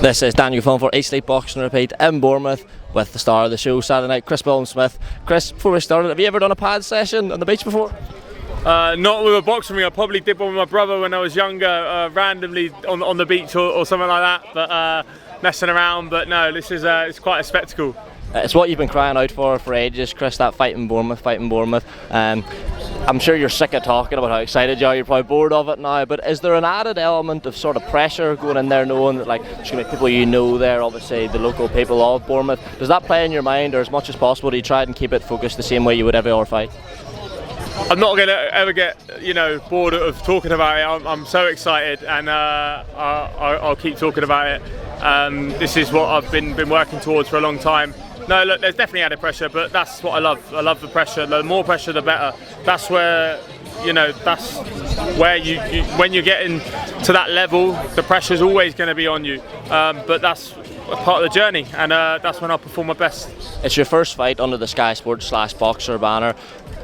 This is Daniel Fun for East League Boxing Repeat in Bournemouth with the star of the show Saturday night, Chris Billam-Smith. Chris, before we started, have you ever done a pad session on the beach before? Not with a boxing ring. I probably did one with my brother when I was younger, randomly on the beach or something like that, but messing around. But no, this is it's quite a spectacle. It's what you've been crying out for ages, Chris, that fight in Bournemouth. I'm sure you're sick of talking about how excited you are, you're probably bored of it now, but is there an added element of sort of pressure going in there, knowing that there's going to be people you know there, obviously the local people of Bournemouth? Does that play in your mind, or as much as possible do you try and keep it focused the same way you would every other fight? I'm not going to ever get bored of talking about it. I'm so excited, and I'll keep talking about it. This is what I've been working towards for a long time. No, look, there's definitely added pressure, but that's what I love. I love the pressure. The more pressure, the better. That's where, that's where you when you're getting to that level, the pressure's always going to be on you. But that's a part of the journey, and that's when I'll perform my best. It's your first fight under the Sky Sports /Boxer banner.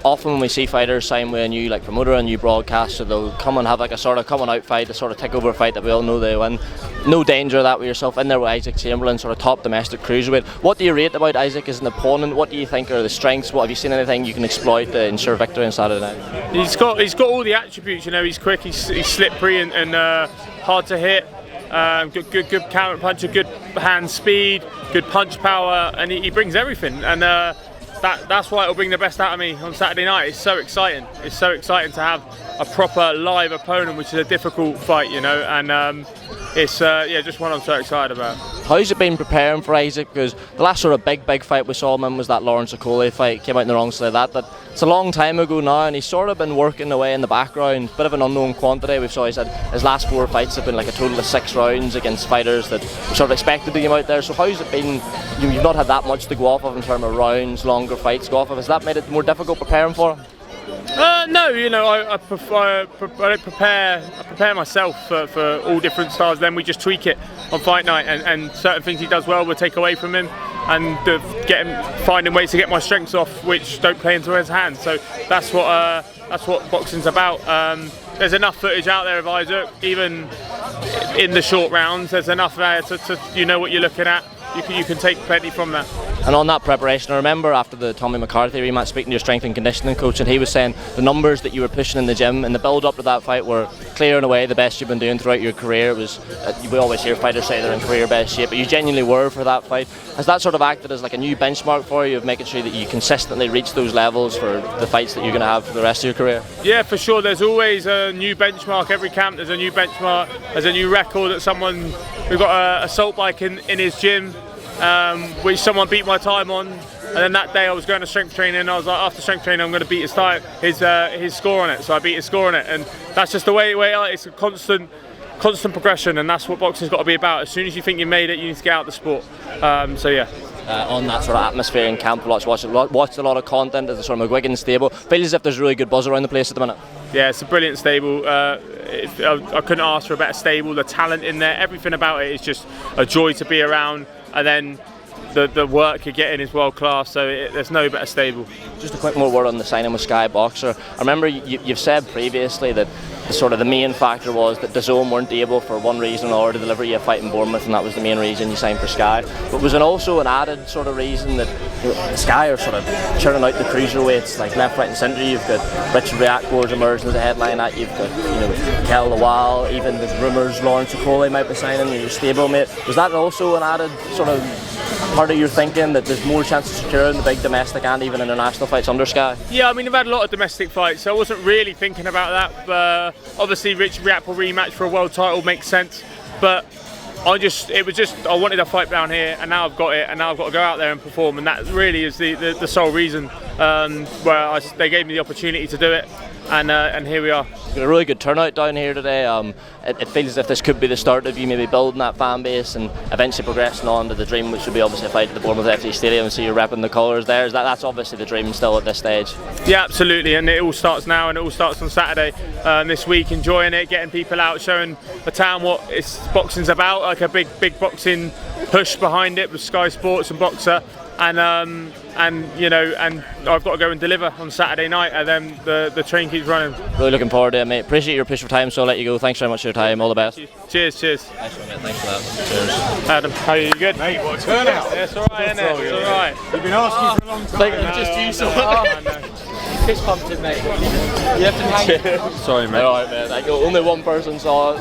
Often when we see fighters sign with a new promoter, a new broadcaster, they'll come and have a sort of coming out fight, a sort of takeover fight that we all know they win. No danger of that with yourself in there with Isaac Chamberlain, sort of top domestic cruiserweight. What do you rate about Isaac as an opponent? What do you think are the strengths? What have you seen anything you can exploit to ensure victory on Saturday night? He's got all the attributes. He's quick, he's slippery and hard to hit. Good counter puncher, good hand speed, good punch power, and he brings everything. And that's why it'll bring the best out of me on Saturday night. It's so exciting. It's so exciting to have a proper live opponent, which is a difficult fight, and it's just one I'm so excited about. How's it been preparing for Isaac? Because the last sort of big fight we saw him in was that Lawrence Okole fight. Came out in the wrong side of that, but it's a long time ago now, and he's sort of been working away in the background. Bit of an unknown quantity. We've saw his last 4 fights have been like a total of 6 rounds against fighters that we sort of expected to come out there. So how's it been? You've not had that much to go off of in terms of rounds, longer fights to go off of. Has that made it more difficult preparing for him? No, I prepare myself for all different styles. Then we just tweak it on fight night, and certain things he does well we'll take away from him, and finding ways to get my strengths off which don't play into his hands. So that's what boxing's about. There's enough footage out there of Isaac, even in the short rounds. There's enough there to you know what you're looking at. You can take plenty from that. And on that preparation, I remember after the Tommy McCarthy rematch speaking to your strength and conditioning coach, and he was saying the numbers that you were pushing in the gym and the build up to that fight were clear and away the best you've been doing throughout your career. It was we always hear fighters say they're in career best shape, but you genuinely were for that fight. Has that sort of acted as like a new benchmark for you of making sure that you consistently reach those levels for the fights that you're going to have for the rest of your career? Yeah, for sure. There's always a new benchmark. Every camp there's a new benchmark. There's a new record that someone, we've got an assault bike in his gym, which someone beat my time on, and then that day I was going to strength training, and I was like, after strength training I'm going to beat his score on it, so I beat his score on it, and that's just the way it's a constant progression, and that's what boxing's got to be about. As soon as you think you made it, you need to get out of the sport. So yeah. On that sort of atmosphere in camp, watched a lot of content at the sort of McGuigan stable. Feels as if there's really good buzz around the place at the minute. Yeah, it's a brilliant stable. I couldn't ask for a better stable. The talent in there, everything about it is just a joy to be around. And then the work you're getting is world class, so there's no better stable. Just a quick more word on the signing with Sky Boxer. I remember you've said previously that the main factor was that DAZN weren't able for one reason or to deliver you a fight in Bournemouth, and that was the main reason you signed for Sky. But was it also an added sort of reason that Sky are sort of churning out the cruiserweights like left, right and centre? You've got Richard Riakporhe emerging as a headline act, you've got Kel Lawal, even there's rumours Lawrence Okole might be signing, your stablemate. Was that also an added sort of part of your thinking that there's more chance of securing the big domestic and even international fights under Sky? Yeah, I mean, I've had a lot of domestic fights, so I wasn't really thinking about that. But obviously, Riakporhe rematch for a world title makes sense. But I wanted a fight down here, and now I've got it, and now I've got to go out there and perform, and that really is the sole reason where they gave me the opportunity to do it. And here we are. Got a really good turnout down here today. It feels as if this could be the start of you maybe building that fan base and eventually progressing on to the dream, which would be obviously a fight at the Bournemouth FC Stadium. So you're repping the colours there. That's obviously the dream still at this stage. Yeah, absolutely, and it all starts now, and it all starts on Saturday this week. Enjoying it, getting people out, showing the town what boxing's about. Like a big boxing push behind it with Sky Sports and Boxer. and you know, and I've got to go and deliver on Saturday night, and then the train keeps running. Really looking forward to it, mate. Appreciate your push for time, so I'll let you go. Thanks very much for your time. All the best. Cheers. Nice one, mate. Thanks for that. Cheers. Adam, how are you? Good? Mate, what a turnout. Yeah, it's alright, isn't it? It's alright. You've been asking for a long time. Just you, so Fist pumped it, mate. You have to hang it. Sorry, mate. Alright, mate. Only one person saw it.